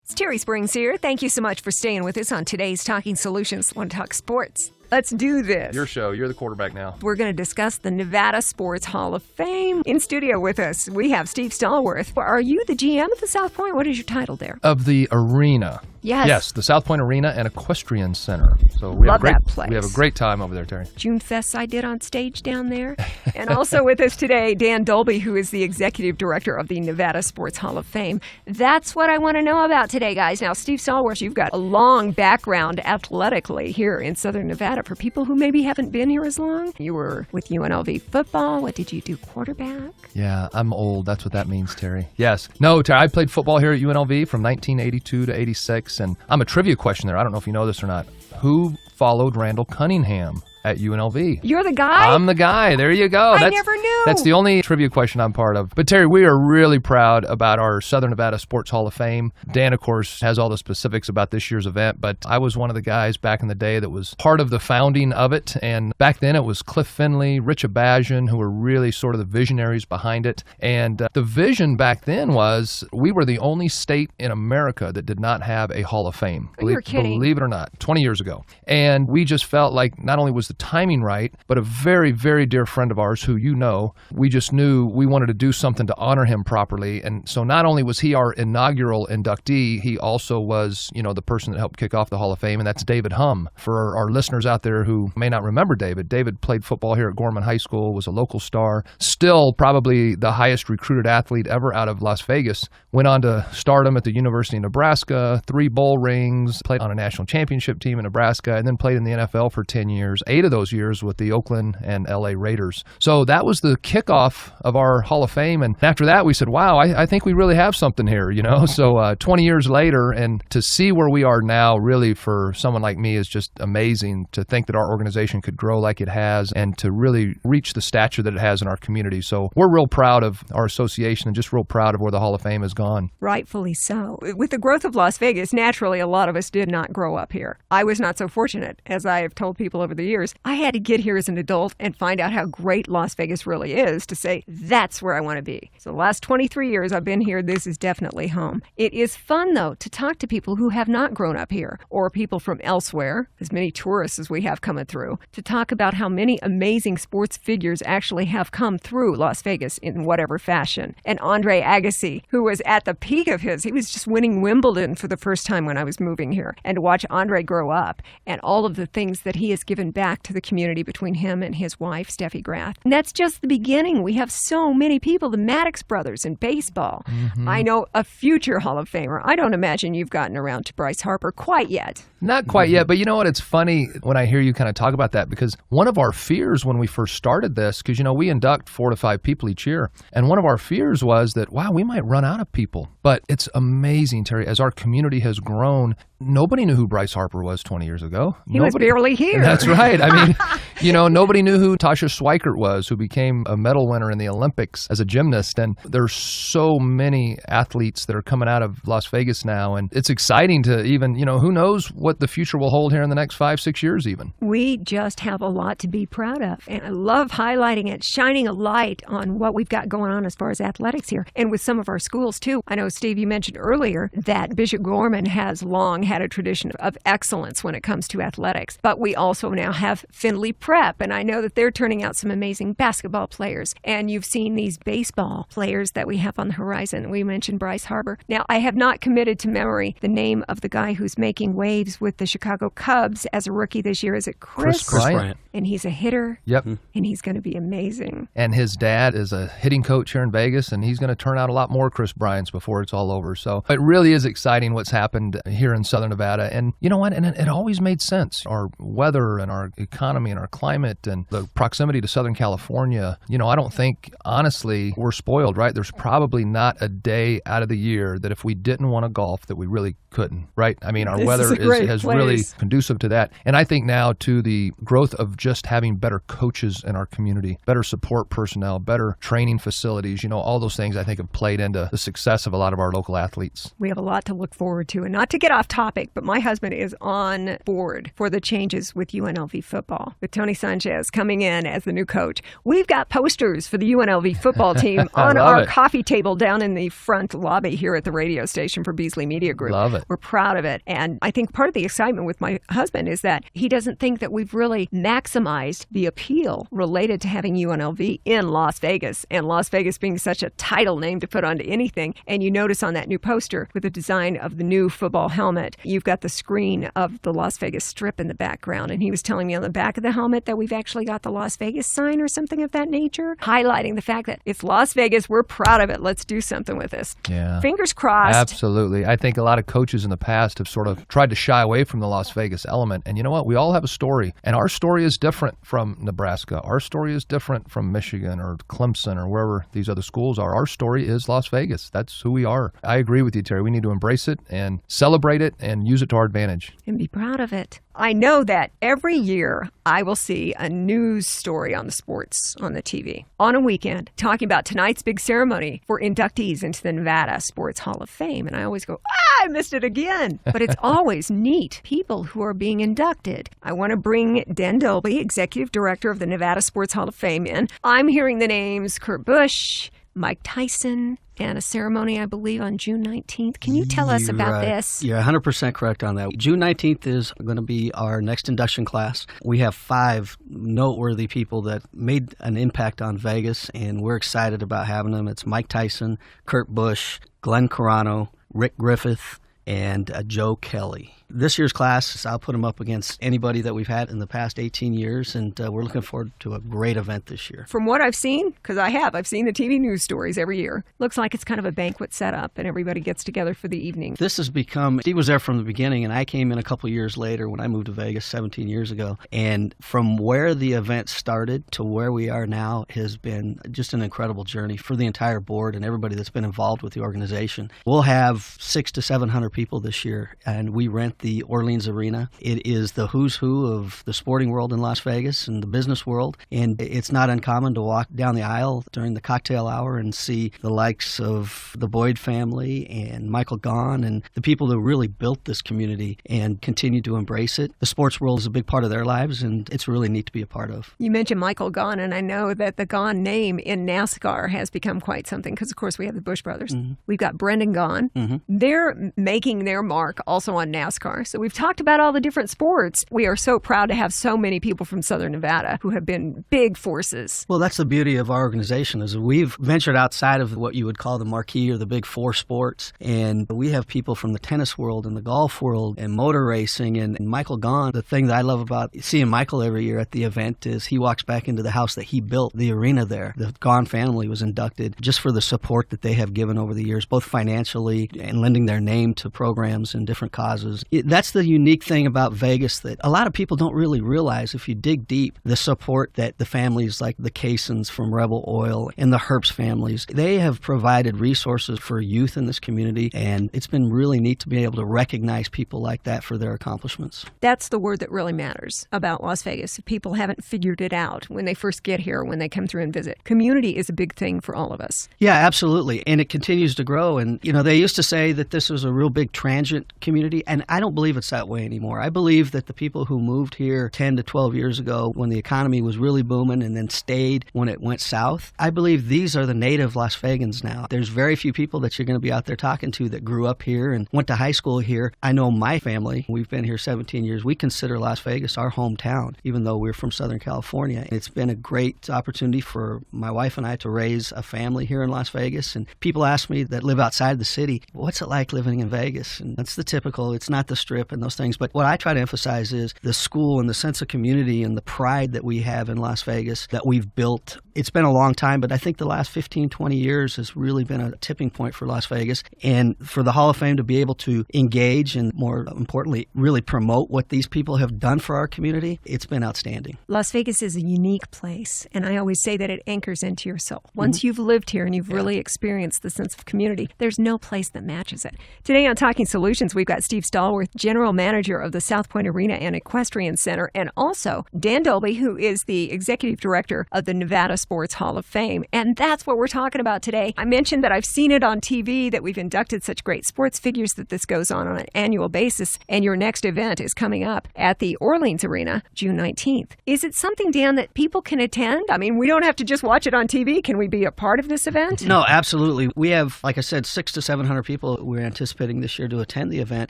It's Terry Springs here. Thank you so much for staying with us on today's Talking Solutions, One Talk Sports. Let's do this. Your show. You're the quarterback now. We're going to discuss the Nevada Sports Hall of Fame. In studio with us, we have Steve Stallworth. Are you the GM at the South Point? What is your title there? Of the arena. Yes. Yes, the South Point Arena and Equestrian Center. So we Love that place. We have a great time over there, Terry. June Fests I did on stage down there. And also with us today, Dan Dolby, who is the Executive Director of the Nevada Sports Hall of Fame. That's what I want to know about today, guys. Now, Steve Stallworth, you've got a long background athletically here in Southern Nevada. For people who maybe haven't been here as long, you were with UNLV football. What did you do, quarterback? Yeah, I'm old. That's what that means, Terry. Yes. No, Terry, I played football here at UNLV from 1982 to 86, and I'm a trivia question there. I don't know if you know this or not. Who followed Randall Cunningham at UNLV? You're the guy? I'm the guy. There you go. I never knew. That's the only trivia question I'm part of. But Terry, we are really proud about our Southern Nevada Sports Hall of Fame. Dan, of course, has all the specifics about this year's event, but I was one of the guys back in the day that was part of the founding of it. And back then it was Cliff Finley, Rich Abajian, who were really sort of the visionaries behind it. And the vision back then was we were the only state in America that did not have a Hall of Fame. You're kidding. Believe it or not, 20 years ago. And we just felt like not only was the timing right, but a very, very dear friend of ours who you know, we just knew we wanted to do something to honor him properly. And so not only was he our inaugural inductee, he also was, you know, the person that helped kick off the Hall of Fame, and that's David Hum. For our listeners out there who may not remember David played football here at Gorman High School, was a local star, still probably the highest recruited athlete ever out of Las Vegas, went on to stardom at the University of Nebraska, 3 bowl rings, played on a national championship team in Nebraska, and then played in the NFL for 10 years, 8 of those years with the Oakland and LA Raiders. So that was the kickoff of our Hall of Fame. And after that, we said, wow, I think we really have something here, you know? So 20 years later, and to see where we are now, really for someone like me is just amazing to think that our organization could grow like it has and to really reach the stature that it has in our community. So we're real proud of our association and just real proud of where the Hall of Fame has gone. Rightfully so. With the growth of Las Vegas, naturally, a lot of us did not grow up here. I was not so fortunate. As I have told people over the years, I had to get here as an adult and find out how great Las Vegas really is to say, that's where I want to be. So the last 23 years I've been here, this is definitely home. It is fun, though, to talk to people who have not grown up here or people from elsewhere, as many tourists as we have coming through, to talk about how many amazing sports figures actually have come through Las Vegas in whatever fashion. And Andre Agassi, who was at the peak of his, he was just winning Wimbledon for the first time when I was moving here. And to watch Andre grow up and all of the things that he has given back to the community between him and his wife, Steffi Graf. And that's just the beginning. We have so many people, the Maddox brothers in baseball. Mm-hmm. I know a future Hall of Famer. I don't imagine you've gotten around to Bryce Harper quite yet. Not quite yet, but you know what? It's funny when I hear you kind of talk about that, because one of our fears when we first started this, because, you know, we induct 4 to 5 people each year, and one of our fears was that, wow, we might run out of people. But it's amazing, Terry, as our community has grown, nobody knew who Bryce Harper was 20 years ago. He was barely here. That's right. I mean, you know, nobody knew who Tasha Schweikert was, who became a medal winner in the Olympics as a gymnast. And there's so many athletes that are coming out of Las Vegas now. And it's exciting to even, you know, who knows what the future will hold here in the next 5-6 years even. We just have a lot to be proud of. And I love highlighting it, shining a light on what we've got going on as far as athletics here. And with some of our schools, too. I know, Steve, you mentioned earlier that Bishop Gorman has long had a tradition of excellence when it comes to athletics. But we also now have Findlay Prep, and I know that they're turning out some amazing basketball players. And you've seen these baseball players that we have on the horizon. We mentioned Bryce Harper. Now, I have not committed to memory the name of the guy who's making waves with the Chicago Cubs as a rookie this year. Is it Chris Bryant? And he's a hitter. Yep. And he's going to be amazing. And his dad is a hitting coach here in Vegas, and he's going to turn out a lot more Chris Bryants before it's all over. So it really is exciting what's happened here in Southern Nevada. And you know what? And it always made sense. Our weather and our economy and our climate and the proximity to Southern California, you know, I don't think, honestly, we're spoiled, right? There's probably not a day out of the year that if we didn't want to golf that we really couldn't, right? I mean, our weather is really conducive to that. And I think now to the growth of just having better coaches in our community, better support personnel, better training facilities, you know, all those things I think have played into the success of a lot of our local athletes. We have a lot to look forward to. And not to get off topic, but my husband is on board for the changes with UNLV football. football with Tony Sanchez coming in as the new coach. We've got posters for the UNLV football team on our coffee table down in the front lobby here at the radio station for Beasley Media Group. Love it. We're proud of it. And I think part of the excitement with my husband is that he doesn't think that we've really maximized the appeal related to having UNLV in Las Vegas, and Las Vegas being such a title name to put onto anything. And you notice on that new poster with the design of the new football helmet, you've got the screen of the Las Vegas Strip in the background. And he was telling me on the back of the helmet that we've actually got the Las Vegas sign or something of that nature, highlighting the fact that it's Las Vegas. We're proud of it. Let's do something with this. Yeah. Fingers crossed. Absolutely. I think a lot of coaches in the past have sort of tried to shy away from the Las Vegas element. And you know what? We all have a story. And our story is different from Nebraska. Our story is different from Michigan or Clemson or wherever these other schools are. Our story is Las Vegas. That's who we are. I agree with you, Terry. We need to embrace it and celebrate it and use it to our advantage. And be proud of it. I know that every year I will see a news story on the sports on the TV on a weekend talking about tonight's big ceremony for inductees into the Nevada Sports Hall of Fame. And I always go, I missed it again. But it's always neat people who are being inducted. I want to bring Dan Dolby, Executive Director of the Nevada Sports Hall of Fame, in. I'm hearing the names Kurt Busch, Mike Tyson, and a ceremony, I believe, on June 19th. Can you tell us about this? You're 100% correct on that. June 19th is going to be our next induction class. We have 5 noteworthy people that made an impact on Vegas, and we're excited about having them. It's Mike Tyson, Kurt Busch, Glenn Carano, Rick Griffith, and Joe Kelly. This year's class, I'll put them up against anybody that we've had in the past 18 years, and we're looking forward to a great event this year. From what I've seen, because I've seen the TV news stories every year, looks like it's kind of a banquet setup, and everybody gets together for the evening. This has become, Steve was there from the beginning, and I came in a couple years later when I moved to Vegas 17 years ago, and from where the event started to where we are now has been just an incredible journey for the entire board and everybody that's been involved with the organization. We'll have 600 to 700 people this year, and we rent the Orleans Arena. It is the who's who of the sporting world in Las Vegas and the business world, and it's not uncommon to walk down the aisle during the cocktail hour and see the likes of the Boyd family and Michael Gaughan and the people that really built this community and continue to embrace it. The sports world is a big part of their lives, and it's really neat to be a part of. You mentioned Michael Gaughan, and I know that the Gaughan name in NASCAR has become quite something because, of course, we have the Busch brothers. Mm-hmm. We've got Brendan Gaughan. Mm-hmm. They're making their mark also on NASCAR. So we've talked about all the different sports. We are so proud to have so many people from Southern Nevada who have been big forces. Well, that's the beauty of our organization is we've ventured outside of what you would call the marquee or the big 4 sports. And we have people from the tennis world and the golf world and motor racing and Michael Gaughan. The thing that I love about seeing Michael every year at the event is he walks back into the house that he built, the arena there. The Gaughan family was inducted just for the support that they have given over the years, both financially and lending their name to programs and different causes. That's the unique thing about Vegas that a lot of people don't really realize if you dig deep, the support that the families like the Caissons from Rebel Oil and the Herbst families, they have provided resources for youth in this community, and it's been really neat to be able to recognize people like that for their accomplishments. That's the word that really matters about Las Vegas. If people haven't figured it out when they first get here, when they come through and visit. Community is a big thing for all of us. Yeah, absolutely. And it continues to grow. And, they used to say that this was a real big transient community, and I don't believe it's that way anymore. I believe that the people who moved here 10 to 12 years ago when the economy was really booming and then stayed when it went south, I believe these are the native Las Vegans now. There's very few people that you're going to be out there talking to that grew up here and went to high school here. I know my family, we've been here 17 years. We consider Las Vegas our hometown, even though we're from Southern California. It's been a great opportunity for my wife and I to raise a family here in Las Vegas. And people ask me that live outside the city, what's it like living in Vegas? And that's the typical, it's not the Strip and those things. But what I try to emphasize is the school and the sense of community and the pride that we have in Las Vegas that we've built. It's been a long time, but I think the last 15, 20 years has really been a tipping point for Las Vegas. And for the Hall of Fame to be able to engage and, more importantly, really promote what these people have done for our community, it's been outstanding. Las Vegas is a unique place, and I always say that it anchors into your soul. Once you've lived here and you've really experienced the sense of community, there's no place that matches it. Today on Talking Solutions, we've got Steve Stallworth, General Manager of the South Point Arena and Equestrian Center, and also Dan Dolby, who is the Executive Director of the Nevada Sports Hall of Fame. And that's what we're talking about today. I mentioned that I've seen it on TV, that we've inducted such great sports figures, that this goes on an annual basis. And your next event is coming up at the Orleans Arena, June 19th. Is it something, Dan, that people can attend? I mean, we don't have to just watch it on TV. Can we be a part of this event? No, absolutely. We have, like I said, 600 to 700 people we're anticipating this year to attend the event,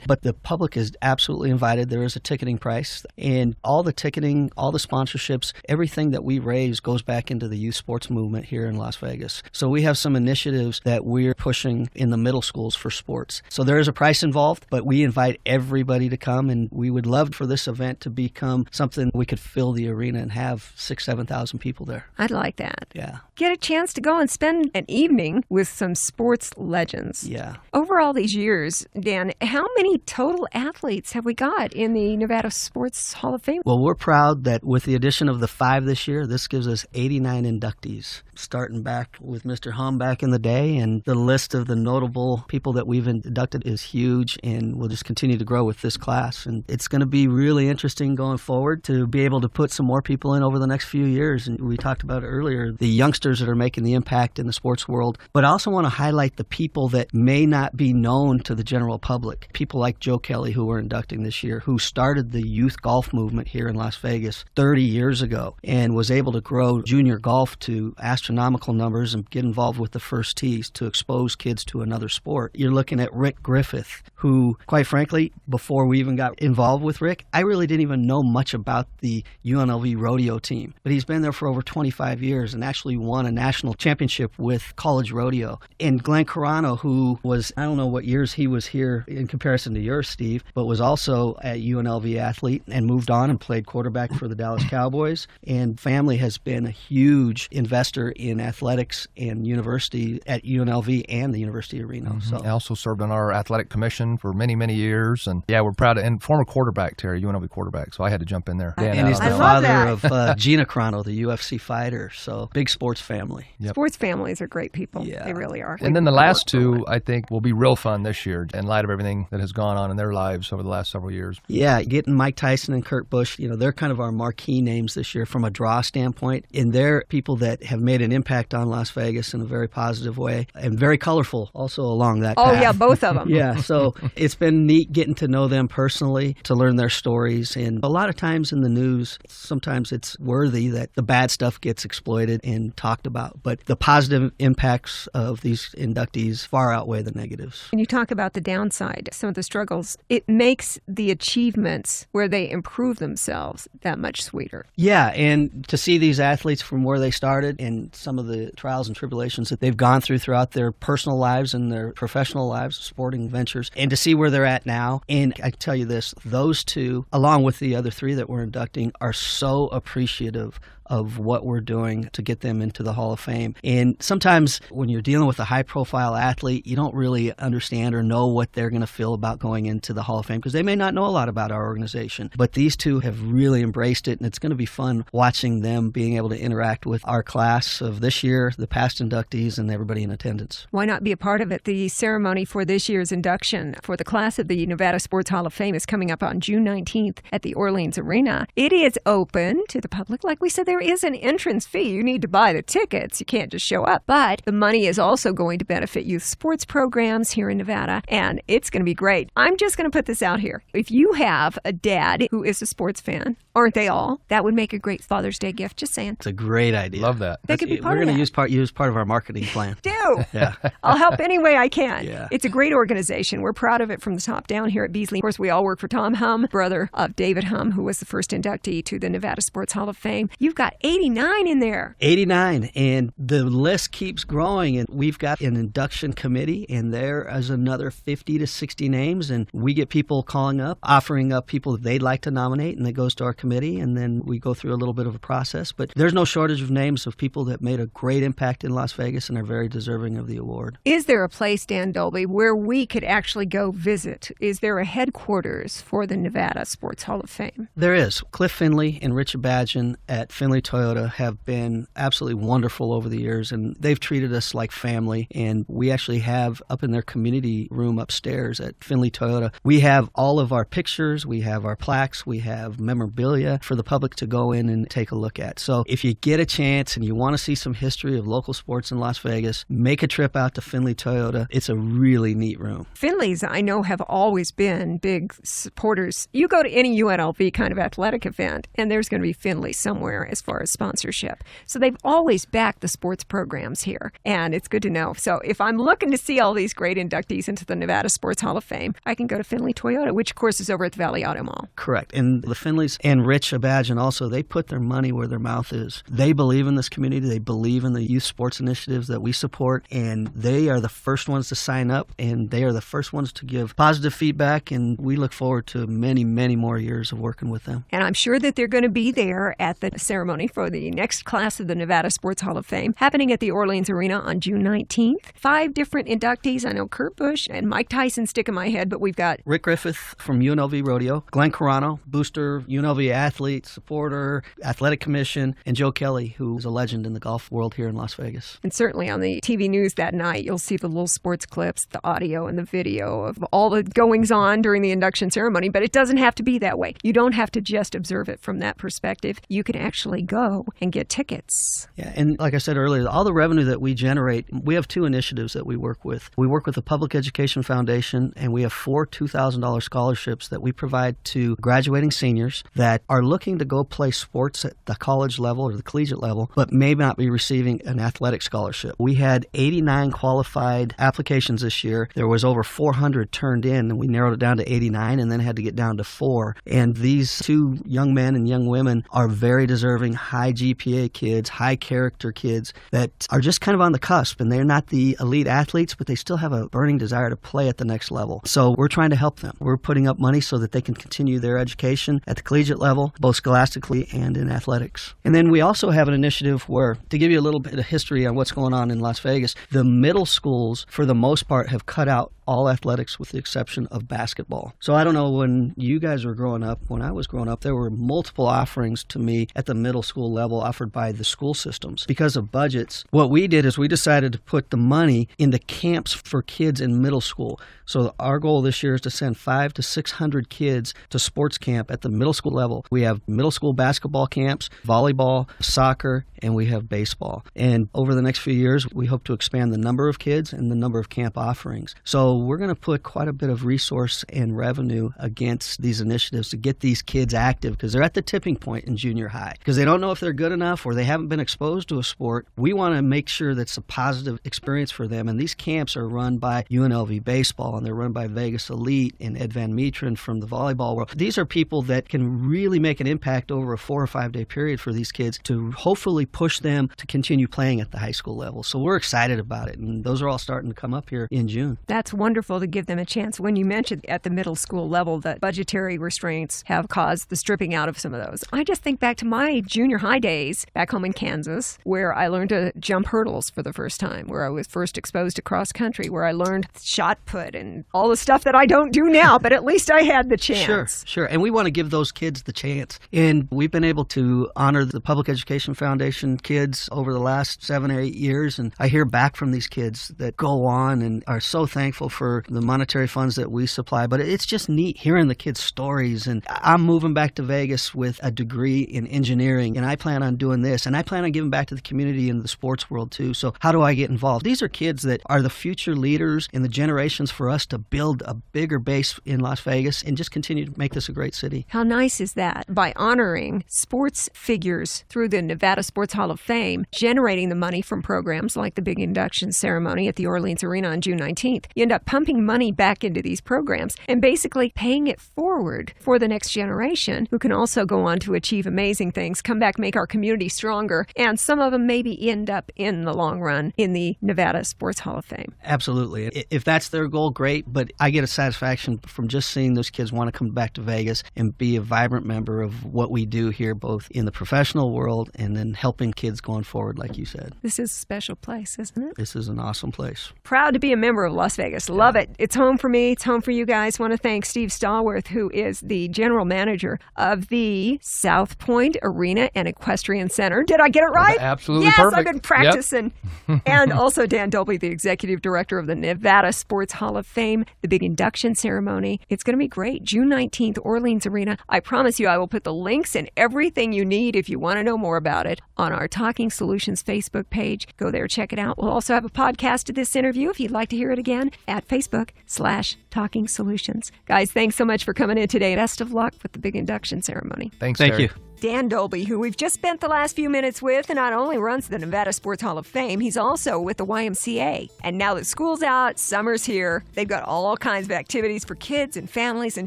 but the public is absolutely invited. There is a ticketing price, and all the ticketing, all the sponsorships, everything that we raise goes back into the youth sports movement here in Las Vegas. So we have some initiatives that we're pushing in the middle schools for sports. So there is a price involved, but we invite everybody to come, and we would love for this event to become something we could fill the arena and have 6,000, 7,000 people there. I'd like that. Yeah. Get a chance to go and spend an evening with some sports legends. Yeah. Over all these years, Dan, how many total athletes have we got in the Nevada Sports Hall of Fame? Well, we're proud that with the addition of the 5 this year, this gives us 89 inductees, starting back with Mr. Hum back in the day. And the list of the notable people that we've inducted is huge, and we'll just continue to grow with this class. And it's going to be really interesting going forward to be able to put some more people in over the next few years. And we talked about earlier the youngsters that are making the impact in the sports world, but I also want to highlight the people that may not be known to the general public. People like Joe Kelly, who we're inducting this year, who started the youth golf movement here in Las Vegas 30 years ago and was able to grow junior golf to astronomical numbers and get involved with the first tees to expose kids to another sport. You're looking at Rick Griffith, who, quite frankly, before we even got involved with Rick, I really didn't even know much about the UNLV rodeo team. But he's been there for over 25 years and actually won a national championship with college rodeo. And Glenn Carano, who was, I don't know what years he was here in comparison to yours, Steve, but was also a UNLV athlete and moved on and played quarterback for the Dallas Cowboys. And family has been a huge investor in athletics and university at UNLV and the University of Reno. So I also served on our athletic commission for many, many years. And yeah, we're proud of, and former quarterback, Terry, UNLV quarterback. So I had to jump in there. And he's the father of Gina Carano, the UFC fighter. So big sports family. Yep. Sports families are great people. Yeah. They really are. And then the last two, I think, will be real fun this year in light of everything that has gone on in their lives over the last several years. Yeah, getting Mike Tyson and Kurt Busch, they're kind of our marquee names this year from a draw standpoint. And they're people that have made an impact on Las Vegas in a very positive way and very colorful also along that path. Oh, yeah, both of them. Yeah, so it's been neat getting to know them personally, to learn their stories. And a lot of times in the news, sometimes it's worthy that the bad stuff gets exploited and talked about. But the positive impacts of these inductees far outweigh the negatives. When you talk about the downside, some of the struggles, it makes the achievements where they improve themselves that much sweeter. Yeah, and to see these athletes from where they started and some of the trials and tribulations that they've gone throughout their personal lives and their professional lives, sporting ventures, and to see where they're at now. And I tell you this, those two, along with the other 3 that we're inducting, are so appreciative of what we're doing to get them into the Hall of Fame. And sometimes when you're dealing with a high-profile athlete, you don't really understand or know what they're going to feel about going into the Hall of Fame because they may not know a lot about our organization. But these two have really embraced it, and it's going to be fun watching them being able to interact with our class of this year, the past inductees, and everybody in attendance. Why not be a part of it? The ceremony for this year's induction for the class of the Nevada Sports Hall of Fame is coming up on June 19th at the Orleans Arena. It is open to the public. Like we said, there is an entrance fee. You need to buy the tickets. You can't just show up. But the money is also going to benefit youth sports programs here in Nevada, and it's going to be great. I'm just going to put this out here. If you have a dad who is a sports fan, aren't they all? That would make a great Father's Day gift. Just saying. It's a great idea. Love that. They could be part We're of going that. to use part of our marketing plan. Do. Yeah. I'll help any way I can. Yeah. It's a great organization. We're proud of it from the top down here at Beasley. Of course, we all work for Tom Hum, brother of David Hum, who was the first inductee to the Nevada Sports Hall of Fame. You've got 89 in there. 89, and the list keeps growing, and we've got an induction committee, and there is another 50 to 60 names, and we get people calling up, offering up people that they'd like to nominate, and it goes to our committee, and then we go through a little bit of a process. But there's no shortage of names of people that made a great impact in Las Vegas and are very deserving of the award. Is there a place, Dan Dolby, where we could actually go visit? Is there a headquarters for the Nevada Sports Hall of Fame? There is. Cliff Finley and Richard Badgen at Finley Finley Toyota have been absolutely wonderful over the years, and they've treated us like family. And we actually have up in their community room upstairs at Finley Toyota, we have all of our pictures, we have our plaques, we have memorabilia for the public to go in and take a look at. So if you get a chance and you want to see some history of local sports in Las Vegas, make a trip out to Finley Toyota. It's a really neat room. Finley's, I know, have always been big supporters. You go to any UNLV kind of athletic event, and there's going to be Finley somewhere as far as sponsorship. So they've always backed the sports programs here, and it's good to know. So if I'm looking to see all these great inductees into the Nevada Sports Hall of Fame, I can go to Finley Toyota, which, of course, is over at the Valley Auto Mall. Correct. And the Finleys and Rich Abajian also, they put their money where their mouth is. They believe in this community. They believe in the youth sports initiatives that we support, and they are the first ones to sign up, and they are the first ones to give positive feedback, and we look forward to many, many more years of working with them. And I'm sure that they're going to be there at the ceremony for the next class of the Nevada Sports Hall of Fame, happening at the Orleans Arena on June 19th. 5 different inductees. I know Kurt Busch and Mike Tyson stick in my head, but we've got Rick Griffith from UNLV Rodeo, Glenn Carano, booster, UNLV athlete, supporter, athletic commission, and Joe Kelly, who is a legend in the golf world here in Las Vegas. And certainly on the TV news that night, you'll see the little sports clips, the audio and the video of all the goings-on during the induction ceremony, but it doesn't have to be that way. You don't have to just observe it from that perspective. You can actually go and get tickets. Yeah, and like I said earlier, all the revenue that we generate, we have 2 initiatives that we work with. We work with the Public Education Foundation, and we have 4 $2,000 scholarships that we provide to graduating seniors that are looking to go play sports at the college level or the collegiate level, but may not be receiving an athletic scholarship. We had 89 qualified applications this year. There was over 400 turned in, and we narrowed it down to 89 and then had to get down to 4. And these 2 young men and young women are very deserving, high GPA kids, high character kids that are just kind of on the cusp, and they're not the elite athletes, but they still have a burning desire to play at the next level. So we're trying to help them. We're putting up money so that they can continue their education at the collegiate level, both scholastically and in athletics. And then we also have an initiative where, to give you a little bit of history on what's going on in Las Vegas, the middle schools, for the most part, have cut out all athletics with the exception of basketball. So I don't know, when you guys were growing up, when I was growing up, there were multiple offerings to me at the middle school level offered by the school systems. Because of budgets, what we did is we decided to put the money into camps for kids in middle school. So our goal this year is to send 500 to 600 kids to sports camp at the middle school level. We have middle school basketball camps, volleyball, soccer, and we have baseball. And over the next few years, we hope to expand the number of kids and the number of camp offerings. So we're going to put quite a bit of resource and revenue against these initiatives to get these kids active, because they're at the tipping point in junior high, because they don't know if they're good enough or they haven't been exposed to a sport. We want to make sure that's a positive experience for them. And these camps are run by UNLV Baseball, and they're run by Vegas Elite and Ed Van Metren from the volleyball world. These are people that can really make an impact over a 4 or 5 day period for these kids to hopefully push them to continue playing at the high school level. So we're excited about it, and those are all starting to come up here in June. That's wonderful to give them a chance. When you mentioned at the middle school level that budgetary restraints have caused the stripping out of some of those, I just think back to my junior high days back home in Kansas, where I learned to jump hurdles for the first time, where I was first exposed to cross country, where I learned shot put and all the stuff that I don't do now, but at least I had the chance. Sure. And we want to give those kids the chance. And we've been able to honor the Public Education Foundation kids over the last 7 or 8 years. And I hear back from these kids that go on and are so thankful for the monetary funds that we supply. But it's just neat hearing the kids' stories. And I'm moving back to Vegas with a degree in engineering, and I plan on doing this. And I plan on giving back to the community and the sports world too. So how do I get involved? These are kids that are the future leaders in the generations for us to build a bigger base in Las Vegas and just continue to make this a great city. How nice is that? By honoring sports figures through the Nevada Sports Hall of Fame, generating the money from programs like the big induction ceremony at the Orleans Arena on June 19th, you end up pumping money back into these programs and basically paying it forward for the next generation, who can also go on to achieve amazing things, come back, make our community stronger, and some of them maybe end up in the long run in the Nevada Sports Hall of Fame. Absolutely. If that's their goal, great, but I get a satisfaction from just seeing those kids want to come back to Vegas and be a vibrant member of what we do here, both in the professional world and then helping kids going forward, like you said. This is a special place, isn't it? This is an awesome place. Proud to be a member of Las Vegas. Love it. It's home for me. It's home for you guys. Want to thank Steve Stallworth, who is the general manager of the South Point Arena Arena and Equestrian Center. Did I get it right? Absolutely yes, perfect. I've been practicing. Yep. And also Dan Dolby, the executive director of the Nevada Sports Hall of Fame, the big induction ceremony. It's going to be great. June 19th, Orleans Arena. I promise you I will put the links and everything you need if you want to know more about it on our Talking Solutions Facebook page. Go there, check it out. We'll also have a podcast of this interview if you'd like to hear it again at Facebook/Talking Solutions. Guys, thanks so much for coming in today. Best of luck with the big induction ceremony. Thank Terry. you. Dan Dolby, who we've just spent the last few minutes with, and not only runs the Nevada Sports Hall of Fame, he's also with the YMCA. And now that school's out, summer's here, they've got all kinds of activities for kids and families, and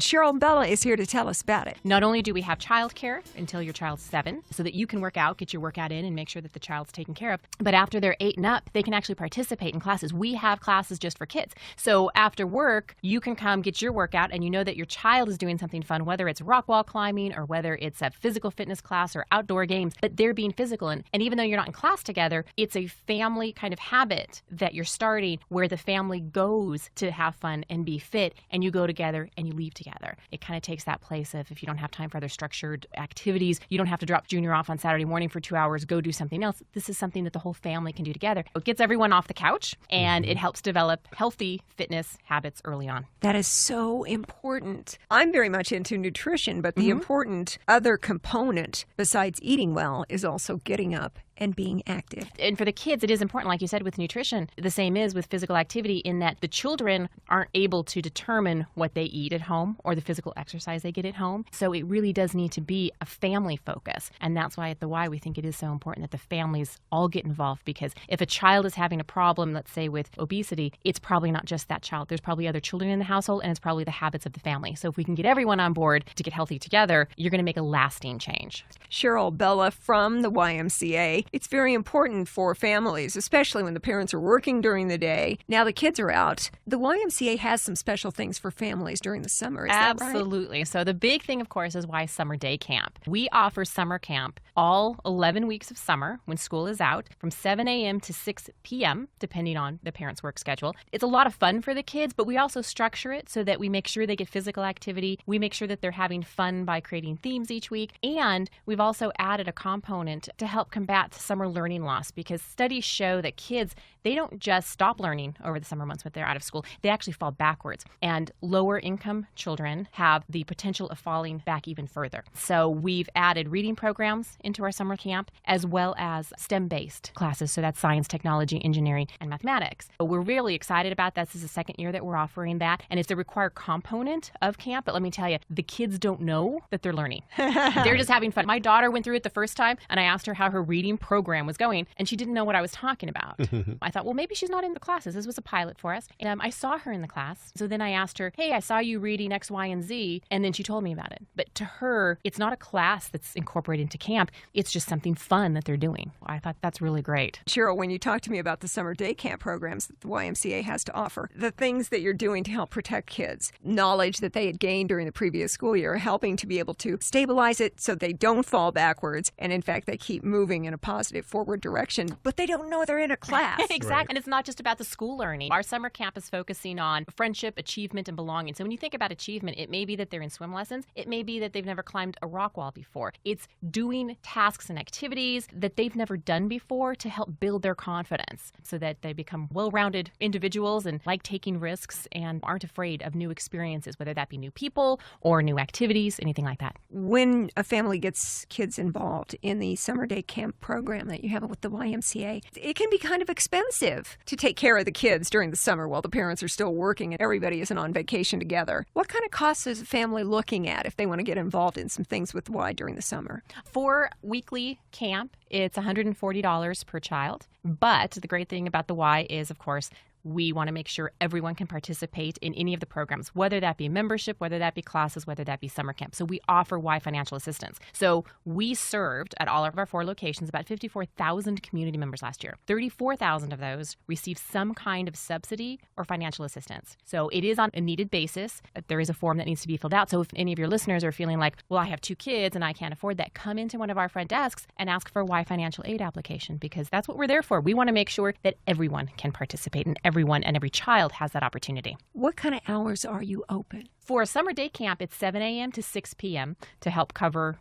Cheryl Bella is here to tell us about it. Not only do we have childcare until your child's 7, so that you can work out, get your workout in, and make sure that the child's taken care of, but after they're 8 and up, they can actually participate in classes. We have classes just for kids. So after work, you can come get your workout, and you know that your child is doing something fun, whether it's rock wall climbing or whether it's a physical fitness class or outdoor games, but they're being physical. And even though you're not in class together, it's a family kind of habit that you're starting where the family goes to have fun and be fit, and you go together and you leave together. It kind of takes that place of, if you don't have time for other structured activities, you don't have to drop Junior off on Saturday morning for 2 hours, go do something else. This is something that the whole family can do together. It gets everyone off the couch, and it helps develop healthy fitness habits early on. That is so important. I'm very much into nutrition, but the important other component besides eating well is also getting up and being active. And for the kids, it is important, like you said, with nutrition. The same is with physical activity, in that the children aren't able to determine what they eat at home or the physical exercise they get at home. So it really does need to be a family focus. And that's why at the Y we think it is so important that the families all get involved, because if a child is having a problem, let's say with obesity, it's probably not just that child. There's probably other children in the household, and it's probably the habits of the family. So if we can get everyone on board to get healthy together, you're going to make a lasting change. Cheryl Bella from the YMCA. It's very important for families, especially when the parents are working during the day. Now the kids are out. The YMCA has some special things for families during the summer. Is that right? Absolutely. So the big thing, of course, is Y Summer Day Camp. We offer summer camp all 11 weeks of summer when school is out, from 7 a.m. to 6 p.m., depending on the parents' work schedule. It's a lot of fun for the kids, but we also structure it so that we make sure they get physical activity. We make sure that they're having fun by creating themes each week. And we've also added a component to help combat summer learning loss, because studies show that kids, they don't just stop learning over the summer months when they're out of school. They actually fall backwards. And lower income children have the potential of falling back even further. So we've added reading programs into our summer camp, as well as STEM-based classes. So that's science, technology, engineering, and mathematics. But we're really excited about that. This is the second year that we're offering that. And it's a required component of camp. But let me tell you, the kids don't know that they're learning. They're just having fun. My daughter went through it the first time, and I asked her how her reading program was going, and she didn't know what I was talking about. I thought, well, maybe she's not in the classes. This was a pilot for us. And I saw her in the class. So then I asked her, hey, I saw you reading X, Y, and Z. And then she told me about it. But to her, it's not a class that's incorporated into camp. It's just something fun that they're doing. I thought that's really great. Cheryl, when you talk to me about the summer day camp programs that the YMCA has to offer, the things that you're doing to help protect kids, knowledge that they had gained during the previous school year, helping to be able to stabilize it so they don't fall backwards, and in fact, they keep moving in a positive forward direction, but they don't know they're in a class. Exactly. Right. And it's not just about the school learning. Our summer camp is focusing on friendship, achievement, and belonging. So when you think about achievement, it may be that they're in swim lessons. It may be that they've never climbed a rock wall before. It's doing tasks and activities that they've never done before to help build their confidence so that they become well-rounded individuals and like taking risks and aren't afraid of new experiences, whether that be new people or new activities, anything like that. When a family gets kids involved in the summer day camp program that you have with the YMCA, it can be kind of expensive to take care of the kids during the summer while the parents are still working and everybody isn't on vacation together. What kind of costs is a family looking at if they want to get involved in some things with Y during the summer? For weekly camp, it's $140 per child. But the great thing about the Y is, of course, we want to make sure everyone can participate in any of the programs, whether that be membership, whether that be classes, whether that be summer camp. So we offer Y financial assistance. So we served at all of our 4 locations about 54,000 community members last year. 34,000 of those received some kind of subsidy or financial assistance. So it is on a needed basis. There is a form that needs to be filled out. So if any of your listeners are feeling like, well, I have 2 kids and I can't afford that, come into one of our front desks and ask for a Y financial aid application, because that's what we're there for. We want to make sure that everyone can participate and everyone and every child has that opportunity. What kind of hours are you open? For a summer day camp, it's 7 a.m. to 6 p.m. to help cover,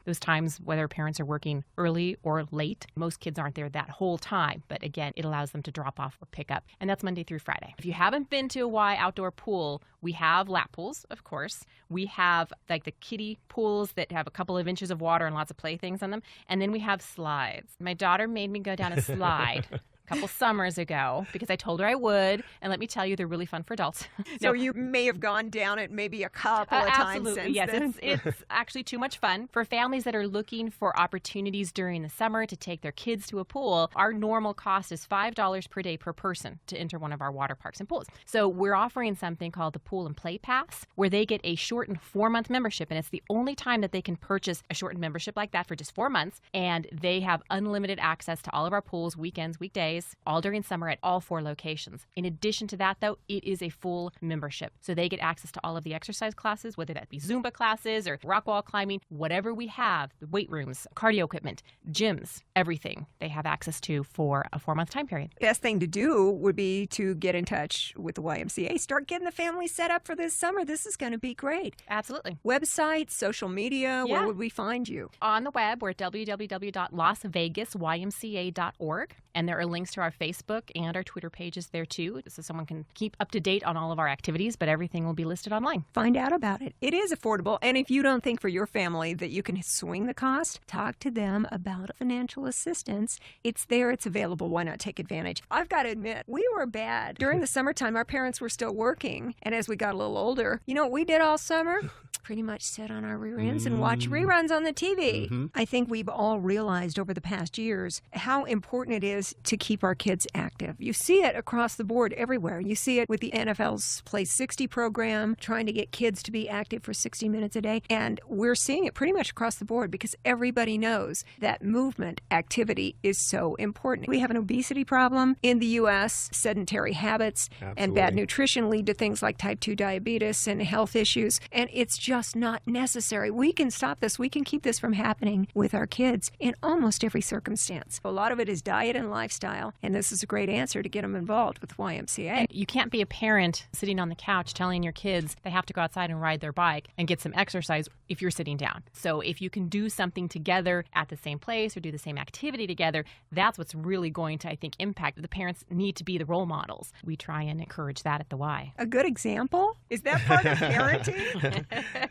those times whether parents are working early or late. Most kids aren't there that whole time, but again, it allows them to drop off or pick up. And that's Monday through Friday. If you haven't been to a Y outdoor pool, we have lap pools, of course. We have like the kiddie pools that have a couple of inches of water and lots of playthings on them. And then we have slides. My daughter made me go down a slide couple summers ago because I told her I would. And let me tell you, they're really fun for adults. So you may have gone down it maybe a couple of times absolutely, since yes. then. It's actually too much fun. For families that are looking for opportunities during the summer to take their kids to a pool, our normal cost is $5 per day per person to enter one of our water parks and pools. So we're offering something called the Pool and Play Pass, where they get a shortened 4-month membership. And it's the only time that they can purchase a shortened membership like that for just 4 months. And they have unlimited access to all of our pools, weekends, weekdays, all during summer at all 4 locations. In addition to that, though, it is a full membership. So they get access to all of the exercise classes, whether that be Zumba classes or rock wall climbing, whatever we have, the weight rooms, cardio equipment, gyms, everything they have access to for a 4-month time period. Best thing to do would be to get in touch with the YMCA. Start getting the family set up for this summer. This is going to be great. Absolutely. Website, social media, where would we find you? On the web, we're at www.lasvegasymca.org. And there are links to our Facebook and our Twitter pages there too, so someone can keep up to date on all of our activities, but everything will be listed online. Find out about it. It is affordable, and if you don't think for your family that you can swing the cost, talk to them about financial assistance. It's there, it's available. Why not take advantage? I've got to admit, we were bad. During the summertime, our parents were still working, and as we got a little older, you know what we did all summer? Pretty much sit on our rear ends and watch reruns on the TV. Mm-hmm. I think we've all realized over the past years how important it is to keep our kids active. You see it across the board everywhere. You see it with the NFL's Play 60 program, trying to get kids to be active for 60 minutes a day. And we're seeing it pretty much across the board because everybody knows that movement activity is so important. We have an obesity problem in the U.S. Sedentary habits and bad nutrition lead to things like type 2 diabetes and health issues. And it's just not necessary. We can stop this. We can keep this from happening with our kids in almost every circumstance. A lot of it is diet and lifestyle, and this is a great answer to get them involved with YMCA. You can't be a parent sitting on the couch telling your kids they have to go outside and ride their bike and get some exercise if you're sitting down. So if you can do something together at the same place or do the same activity together, that's what's really going to, I think, impact. The parents need to be the role models. We try and encourage that at the Y. A good example? Is that part of parenting?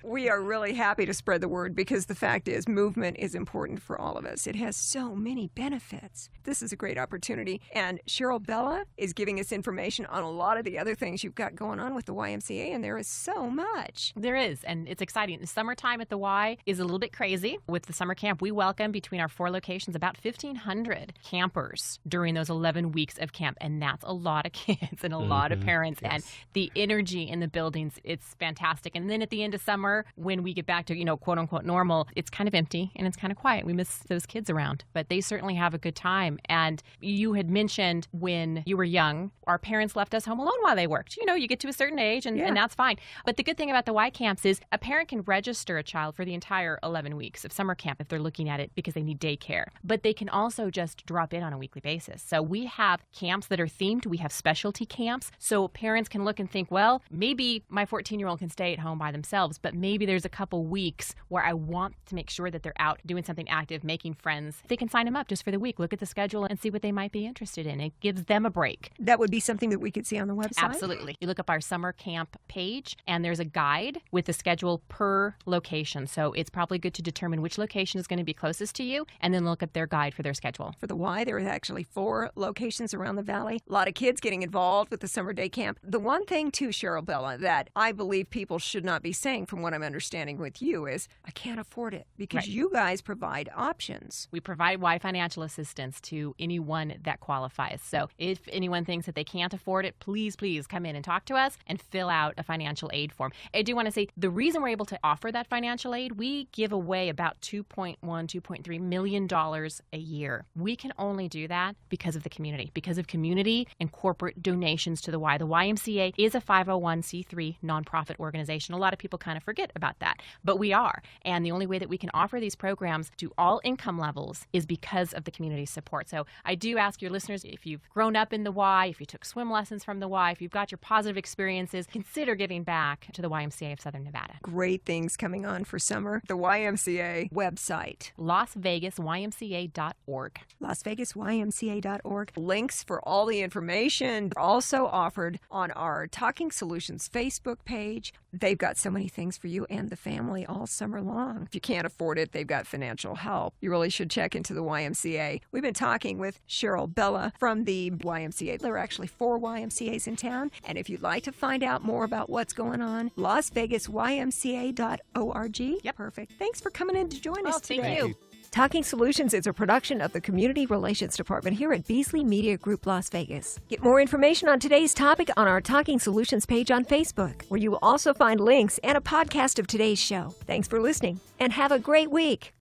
We are really happy to spread the word because the fact is movement is important for all of us. It has so many benefits. This is a great opportunity. And Cheryl Bella is giving us information on a lot of the other things you've got going on with the YMCA, and there is so much. There is, and it's exciting. The summertime at the Y is a little bit crazy. With the summer camp, we welcome between our 4 locations about 1,500 campers during those 11 weeks of camp, and that's a lot of kids and a lot of parents. Yes. And the energy in the buildings, it's fantastic. And then at the end of summer, when we get back to, quote unquote normal, it's kind of empty and it's kind of quiet. We miss those kids around, but they certainly have a good time. And you had mentioned when you were young, our parents left us home alone while they worked. You get to a certain age and that's fine. But the good thing about the Y camps is a parent can register a child for the entire 11 weeks of summer camp if they're looking at it because they need daycare. But they can also just drop in on a weekly basis. So we have camps that are themed. We have specialty camps. So parents can look and think, well, maybe my 14-year-old can stay at home by themselves, but maybe there's a couple weeks where I want to make sure that they're out doing something active, making friends. They can sign them up just for the week, look at the schedule and see what they might be interested in. It gives them a break. That would be something that we could see on the website? Absolutely. You look up our summer camp page and there's a guide with the schedule per location. So it's probably good to determine which location is going to be closest to you and then look up their guide for their schedule. For the Y, there are actually 4 locations around the valley. A lot of kids getting involved with the summer day camp. The one thing too, Cheryl Bella, that I believe people should not be saying from what I'm understanding with you is, I can't afford it because you guys provide options. We provide Y financial assistance to anyone that qualifies. So if anyone thinks that they can't afford it, please come in and talk to us and fill out a financial aid form. I do want to say the reason we're able to offer that financial aid, we give away about $2.3 million a year. We can only do that because of the community, because of community and corporate donations to the Y. The YMCA is a 501c3 nonprofit organization. A lot of people kind of forget about that. But we are. And the only way that we can offer these programs to all income levels is because of the community support. So I do ask your listeners, if you've grown up in the Y, if you took swim lessons from the Y, if you've got your positive experiences, consider giving back to the YMCA of Southern Nevada. Great things coming on for summer. The YMCA website, LasVegasYMCA.org. LasVegasYMCA.org. Links for all the information are also offered on our Talking Solutions Facebook page. They've got so many things for you and the family all summer long. If you can't afford it, they've got financial help. You really should check into the YMCA. We've been talking with Cheryl Bella from the YMCA. There are actually 4 YMCAs in town. And if you'd like to find out more about what's going on, LasVegasYMCA.org. Yep. Perfect. Thanks for coming in to join us today. Thank you. Talking Solutions is a production of the Community Relations Department here at Beasley Media Group Las Vegas. Get more information on today's topic on our Talking Solutions page on Facebook, where you will also find links and a podcast of today's show. Thanks for listening, and have a great week.